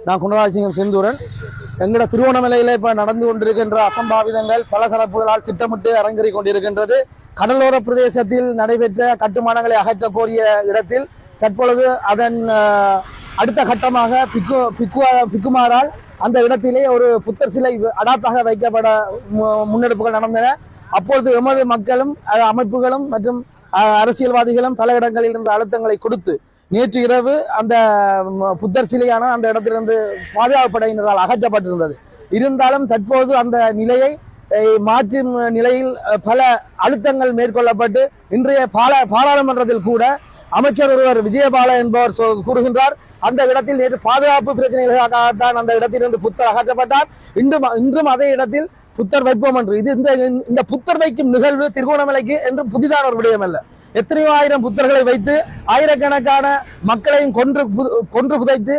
நான் குணராஜசிங்கம் செந்தூரன். எங்கட திருவோணமலையில இப்ப நடந்து கொண்டிருக்கின்ற அசம்பாவிதங்கள் பல தரப்புகளால் திட்டமிட்டு அரங்கேறி கொண்டிருக்கின்றது. கடலோர பிரதேசத்தில் நடைபெற்ற கட்டுமானங்களை அகற்ற கோரிய இடத்தில் தற்பொழுது அதன் அடுத்த கட்டமாக பிக்குமாரால் அந்த இடத்திலே ஒரு புத்தர் சிலை அடாத்தாக வைக்கப்பட முன்னெடுப்புகள் நடந்தன. அப்பொழுது எமது மக்களும் அமைப்புகளும் மற்றும் அரசியல்வாதிகளும் பல இடங்களில் இருந்து அழுத்தங்களை கொடுத்து நேற்று இரவு அந்த புத்தர் சிலையான அந்த இடத்திலிருந்து பாதுகாப்பு படையினரால் அகற்றப்பட்டிருந்தது. இருந்தாலும் தற்போது அந்த நிலையை மாற்றும் நிலையில் பல அழுத்தங்கள் மேற்கொள்ளப்பட்டு இன்றைய பாராளுமன்றத்தில் கூட அமைச்சர் ஒருவர் விஜயபால என்பவர் கூறுகின்றார், அந்த இடத்தில் நேற்று பாதுகாப்பு பிரச்சனைகளுக்காகத்தான் அந்த இடத்திலிருந்து புத்தர் அகற்றப்பட்டார், இன்றும் அதே இடத்தில் புத்தர் வைப்போம் என்று. இது இந்த புத்தர் வைக்கும் நிகழ்வு திருகோணமலைக்கு என்று புதிதான ஒரு விடயம் அல்ல. எத்தனையோ ஆயிரம் புத்தர்களை வைத்து ஆயிரக்கணக்கான மக்களையும் கொன்று புதைத்து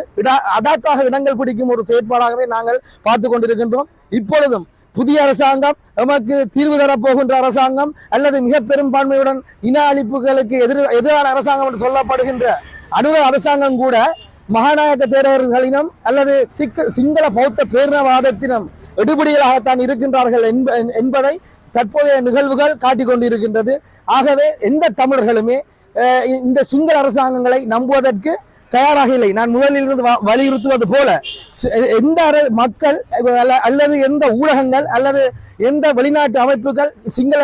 அடாத்தாக இடங்கள் பிடிக்கும் ஒரு செயற்பாடாகவே நாங்கள் பார்த்து கொண்டிருக்கின்றோம். இப்பொழுதும் புதிய அரசாங்கம் நமக்கு தீர்வு தரப்போகின்ற அரசாங்கம் அல்லது மிக பெரும்பான்மையுடன் இன அழிப்புகளுக்கு எதிரான அரசாங்கம் என்று சொல்லப்படுகின்ற அனுர அரசாங்கம் கூட மகாநாயக்க தேரர்களினம் அல்லது சிங்கள பௌத்த பேரினவாதத்தினம் எடுபடிகளாகத்தான் இருக்கின்றார்கள் என்பதை தற்போதைய நிகழ்வுகள் காட்டிக் கொண்டிருக்கின்றது. ஆகவே எந்த தமிழர்களுமே இந்த சிங்கள அரசாங்கங்களை நம்புவதற்கு தயாராக இல்லை. நான் முதலிலிருந்து வலியுறுத்துவது போல எந்த மக்கள் அல்லது எந்த ஊடகங்கள் அல்லது எந்த வெளிநாட்டு அமைப்புகள் சிங்கள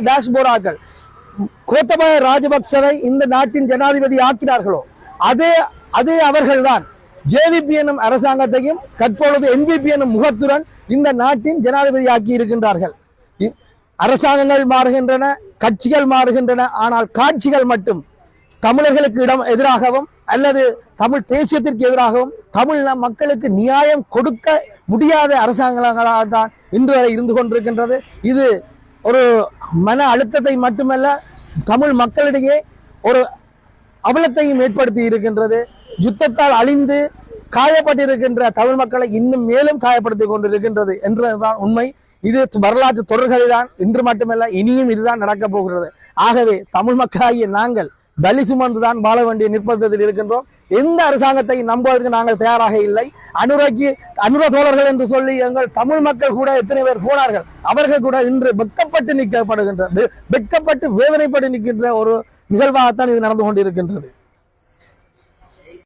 டேஷ்போர்டாக்கள் கோத்தபாய ராஜபக்சவை இந்த நாட்டின் ஜனாதிபதி ஆக்கினார்களோ அதே அவர்கள்தான் ஜேவிபி எனும் அரசாங்கத்தையும் தற்பொழுது என்பிபி எனும் முகத்துடன் இந்த நாட்டின் ஜனாதிபதி ஆக்கி இருக்கின்றார்கள். அரசாங்கங்கள் மாறுகின்றன, கட்சிகள் மாறுகின்றன, ஆனால் காட்சிகள் மட்டும் தமிழர்களுக்கு எதிராகவும் அல்லது தமிழ் தேசியத்திற்கு எதிராகவும் தமிழ் மக்களுக்கு நியாயம் கொடுக்க முடியாத அரசாங்கங்களாகத்தான் இன்று வரை இருந்து கொண்டிருக்கின்றது. இது ஒரு மன அழுத்தத்தை மட்டுமல்ல, தமிழ் மக்களிடையே ஒரு அவலத்தையும் ஏற்படுத்தி இருக்கின்றது. யுத்தத்தால் அழிந்து காயப்பட்டிருக்கின்ற தமிழ் மக்களை இன்னும் மேலும் காயப்படுத்தி கொண்டிருக்கின்றது என்றுதான் உண்மை. இது வரலாற்று தொடர்களை தான், இன்று மட்டுமல்ல இனியும் இதுதான் நடக்கப் போகிறது. ஆகவே தமிழ் மக்களாகிய நாங்கள் பலி சுமந்துதான் வாழ வேண்டிய நிர்பந்தத்தில் இருக்கின்றோம். எந்த அரசாங்கத்தை நம்புவதற்கு நாங்கள் தயாராக இல்லை. அனுர தோழர்கள் என்று சொல்லி எங்கள் தமிழ் மக்கள் கூட எத்தனை பேர் போனார்கள், அவர்கள் கூட இன்று வெட்கப்பட்டு வேதனைப்பட்டு நிற்கின்ற ஒரு நிகழ்வாகத்தான் இது நடந்து கொண்டிருக்கின்றது.